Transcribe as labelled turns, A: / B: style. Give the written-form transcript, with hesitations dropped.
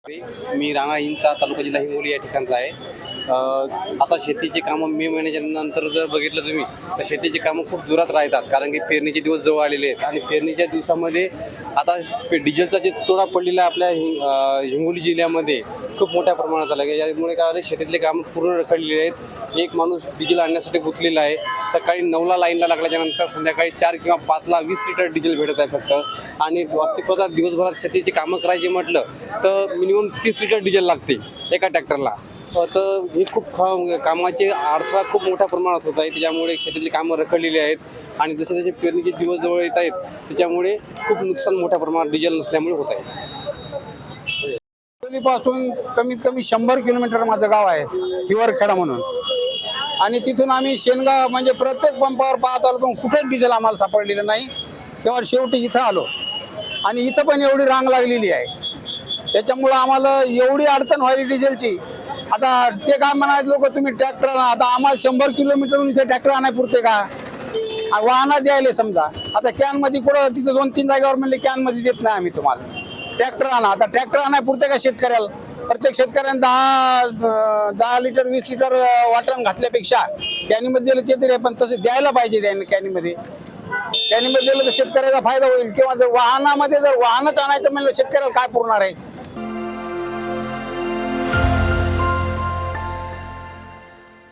A: मी राणा इंचा तालुका जिल्हा हिंगोली या ठिकाणचा आहे. आता शेतीची कामं मे महिन्याच्या नंतर जर बघितलं तुम्ही तर शेतीची कामं खूप जोरात राहतात, कारण की पेरणीचे दिवस जवळ आलेले आहेत आणि पेरणीच्या दिवसामध्ये आता डिझेलचा जे तोडा पडलेला आपल्या हिंगोली जिल्ह्यामध्ये खूप मोठ्या प्रमाणात झाला आहे. यामुळे काय झालं, शेतीतले कामं पूर्ण रखडलेले आहेत. एक माणूस डिझेल आणण्यासाठी गुंतलेला आहे. सकाळी 9ला लाईनला लागल्याच्या नंतर संध्याकाळी 4 किंवा 5ला 20 लिटर डिझेल भेटत आहे फक्त. आणि वास्तविकता दिवसभरात शेतीची कामं करायची म्हटलं तर मिनिमम 30 लिटर डिझेल लागते एका ट्रॅक्टरला. तर हे खूप कामाचे अडथळा खूप मोठ्या प्रमाणात होत आहे. त्याच्यामुळे शेतीतली कामं रखडलेली आहेत आणि जसे जसे पेरणीचे दिवस जवळ येत आहेत त्याच्यामुळे खूप नुकसान मोठ्या प्रमाणात डिझेल नसल्यामुळे होत आहे.
B: पासून कमीत कमी 100 किलोमीटर माझं गाव आहे, हिवरखेडा म्हणून. आणि तिथून आम्ही शेनगाव म्हणजे प्रत्येक पंपावर पाहत आलो पण कुठेच डिझेल आम्हाला सापडलेलं नाही. तेव्हा शेवटी इथं आलो आणि इथं पण एवढी रांग लागलेली आहे. त्याच्यामुळं आम्हाला एवढी अडचण व्हायली डिझेलची. आता ते काय म्हणायचं लोक तुम्ही ट्रॅक्टर आणा, आता आम्हाला 100 किलोमीटरहून इथे ट्रॅक्टर आणाय पुरते का? वाहनात द्यायला समजा आता कॅनमध्ये कुठं तिथं 2-3 जागेवर म्हणले कॅनमध्ये देत नाही आम्ही तुम्हाला, ट्रॅक्टर आणा. आता ट्रॅक्टर आणाय पुरते का शेतकऱ्याला? प्रत्येक शेतकऱ्याने 10 लिटर 20 लिटर वाटण घातल्यापेक्षा कॅनीमध्ये दिलं ते तरी, पण तसं द्यायला पाहिजे. त्याने कॅनीमध्ये दिलं तर शेतकऱ्याचा फायदा होईल. किंवा जर वाहनामध्ये जर वाहनच आणायचं म्हणलं शेतकऱ्याला काय पुरणार आहे?